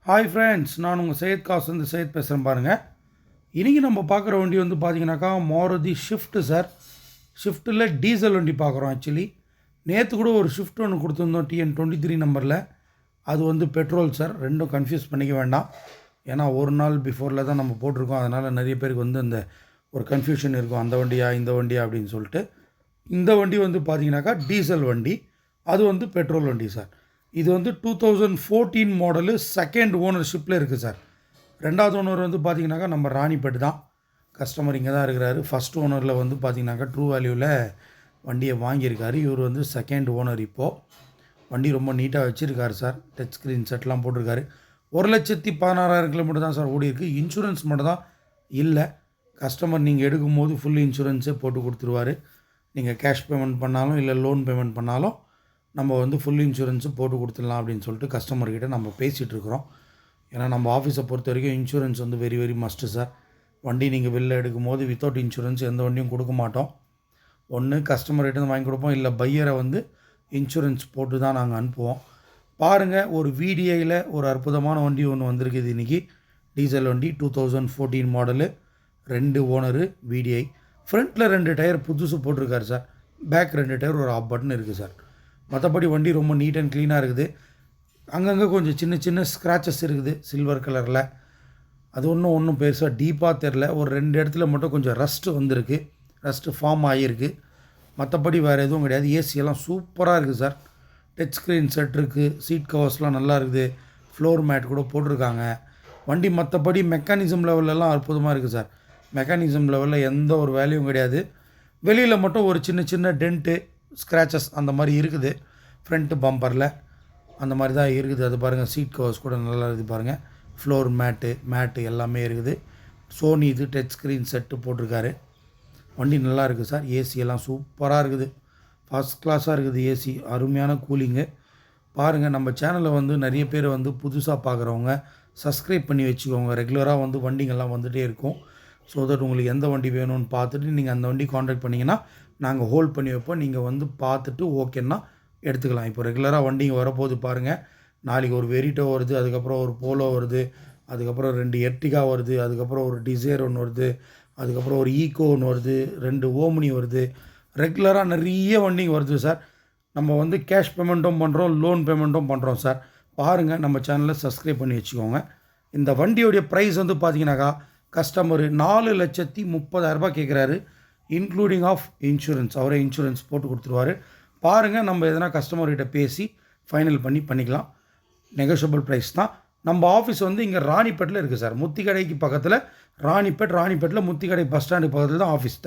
Hi friends, நான் உங்கள் சையத் காசுந்து சையத் பேசுகிறேன் பாருங்கள். இன்றைக்கி நம்ம பார்க்குற வண்டி வந்து பார்த்தீங்கன்னாக்கா மாருதி ஷிஃப்ட்டு சார். ஷிஃப்ட்டில் டீசல் வண்டி பார்க்குறோம். ஆக்சுவலி நேற்று கூட ஒரு ஷிஃப்ட் ஒன்று கொடுத்துருந்தோம் TN23 நம்பரில். அது வந்து பெட்ரோல் சார். ரெண்டும் கன்ஃபியூஸ் பண்ணிக்க வேண்டாம். ஏன்னா ஒரு நாள் பிஃபோரில் தான் நம்ம போட்டிருக்கோம். அதனால் நிறைய பேருக்கு வந்து அந்த ஒரு கன்ஃபியூஷன் இருக்கும், அந்த வண்டியா இந்த வண்டியா அப்படின்னு சொல்லிட்டு. இந்த வண்டி வந்து பார்த்தீங்கன்னாக்கா டீசல் வண்டி, அது வந்து பெட்ரோல் வண்டி சார். இது வந்து 2014 மாடலு, செகண்ட் ஓனர்ஷிப்பில் இருக்குது சார். ரெண்டாவது ஓனர் வந்து பார்த்திங்கனாக்கா நம்ம ராணிப்பேட்டு தான். கஸ்டமர் இங்கே தான் இருக்கிறாரு. ஃபஸ்ட் ஓனரில் வந்து பார்த்திங்கனாக்கா ட்ரூ வேல்யூவில் வண்டியை வாங்கியிருக்காரு. இவர் வந்து செகண்ட் ஓனர். இப்போது வண்டி ரொம்ப நீட்டாக வச்சுருக்காரு சார். டச் ஸ்க்ரீன் செட்லாம் போட்டிருக்காரு. 1,16,000 கிலோமீட்டர் தான் சார் ஓடி இருக்குது. இன்சூரன்ஸ் மட்டும் தான் இல்லை. கஸ்டமர் நீங்கள் எடுக்கும்போது ஃபுல் இன்சூரன்ஸே போட்டு கொடுத்துருவார். நீங்கள் கேஷ் பேமெண்ட் பண்ணாலும் இல்லை லோன் பேமெண்ட் பண்ணாலும் நம்ம வந்து ஃபுல் இன்சூரன்ஸு போட்டு கொடுத்துடலாம் அப்படின்னு சொல்லிட்டு கஸ்டமர்கிட்ட நம்ம பேசிகிட்ருக்குறோம். ஏன்னா நம்ம ஆஃபீஸை பொறுத்த வரைக்கும் இன்சூரன்ஸ் வந்து வெரி வெரி மஸ்ட்டு சார். வண்டி நீங்கள் வெளில எடுக்கும் போது வித்தவுட் இன்சூரன்ஸ் எந்த வண்டியும் கொடுக்க மாட்டோம். ஒன்று கஸ்டமர்கிட்ட வாங்கி கொடுப்போம், இல்லை பையரை வந்து இன்சூரன்ஸ் போட்டு தான் நாங்கள் அனுப்புவோம். பாருங்கள், ஒரு VDIயில் ஒரு அற்புதமான வண்டி ஒன்று வந்திருக்குது இன்றைக்கி. டீசல் வண்டி 2014 மாடலு, 2 ஓனரு, VDI. ஃப்ரண்ட்டில் 2 டயர் புதுசு போட்டிருக்காரு சார். பேக் 2 டயர், ஒரு ஆஃப் பட்டன் இருக்குது சார். மற்றபடி வண்டி ரொம்ப நீட் அண்ட் க்ளீனாக இருக்குது. அங்கங்கே கொஞ்சம் சின்ன சின்ன ஸ்க்ராச்சஸ் இருக்குது சில்வர் கலரில். அது ஒன்றும் பெருசாக டீப்பாக தெரில. ஒரு 2 இடத்துல மட்டும் கொஞ்சம் ரஸ்ட்டு வந்திருக்கு, ரஸ்ட்டு ஃபார்ம் ஆகியிருக்கு. மற்றபடி வேறு எதுவும் கிடையாது. ஏசியெல்லாம் சூப்பராக இருக்குது சார். டச் ஸ்க்ரீன் செட் இருக்குது, சீட் கவர்ஸ்லாம் நல்லா இருக்குது, ஃப்ளோர் மேட் கூட போட்டிருக்காங்க. வண்டி மற்றபடி மெக்கானிசம் லெவலெல்லாம் அற்புதமாக இருக்குது சார். மெக்கானிசம் லெவலில் எந்த ஒரு வேல்யூவும் கிடையாது. வெளியில் மட்டும் ஒரு சின்ன சின்ன டென்ட்டு, ஸ்க்ராச்சஸ் அந்த மாதிரி இருக்குது ஃப்ரண்ட்டு பம்பரில். அந்த மாதிரி தான் இருக்குது. அது பாருங்கள், சீட் கவர்ஸ் கூட நல்லா இருக்குது பாருங்கள். ஃப்ளோர் மேட்டு எல்லாமே இருக்குது. சோனி இது டச் ஸ்க்ரீன் செட்டு போட்டிருக்காரு. வண்டி நல்லா இருக்குது சார். ஏசியெல்லாம் சூப்பராக இருக்குது, ஃபஸ்ட் கிளாஸாக இருக்குது. ஏசி அருமையான கூலிங்கு. பாருங்கள், நம்ம சேனலை வந்து நிறைய பேர் வந்து புதுசாக பார்க்குறவங்க சப்ஸ்கிரைப் பண்ணி வச்சுக்கோங்க. ரெகுலராக வந்து வண்டிங்கெல்லாம் வந்துகிட்டே இருக்கும். ஸோ தட் உங்களுக்கு எந்த வண்டி வேணும்னு பார்த்துட்டு நீங்கள் அந்த வண்டி காண்டாக்ட் பண்ணிங்கன்னா நாங்கள் ஹோல்ட் பண்ணி வைப்போம். நீங்கள் வந்து பார்த்துட்டு ஓகேன்னா எடுத்துக்கலாம். இப்போ ரெகுலராக வண்டிங்க வரப்போது பாருங்கள். நாளைக்கு ஒரு வெரிட்டோ வருது, அதுக்கப்புறம் ஒரு போலோ வருது, அதுக்கப்புறம் 2 எர்டிகா வருது, அதுக்கப்புறம் ஒரு டிசைர் ஒன்று வருது, அதுக்கப்புறம் ஒரு ஈக்கோ ஒன்று வருது, 2 ஓம்னி வருது. ரெகுலராக நிறைய வண்டிங்க வருது சார். நம்ம வந்து கேஷ் பேமெண்ட்டும் பண்ணுறோம், லோன் பேமெண்ட்டும் பண்ணுறோம் சார். பாருங்கள், நம்ம சேனலை சப்ஸ்கிரைப் பண்ணி வச்சுக்கோங்க. இந்த வண்டியோடைய ப்ரைஸ் வந்து பார்த்தீங்கன்னாக்கா கஸ்டமரு 4,30,000 கேட்குறாரு, இன்க்ளூடிங் ஆஃப் இன்சூரன்ஸ். அவரே இன்சூரன்ஸ் போட்டு கொடுத்துருவாரு. பாருங்கள், நம்ம எதனா கஸ்டமர்கிட்ட பேசி ஃபைனல் பண்ணிக்கலாம். நெகோஷியபிள் ப்ரைஸ் தான். நம்ம ஆஃபீஸ் வந்து இங்கே ராணிப்பேட்டில் இருக்குது சார். முத்திக்கடைக்கு பக்கத்தில் ராணிப்பேட்டில் முத்திக்கடை பஸ் ஸ்டாண்டுக்கு பக்கத்தில் தான் ஆஃபீஸ் தான்.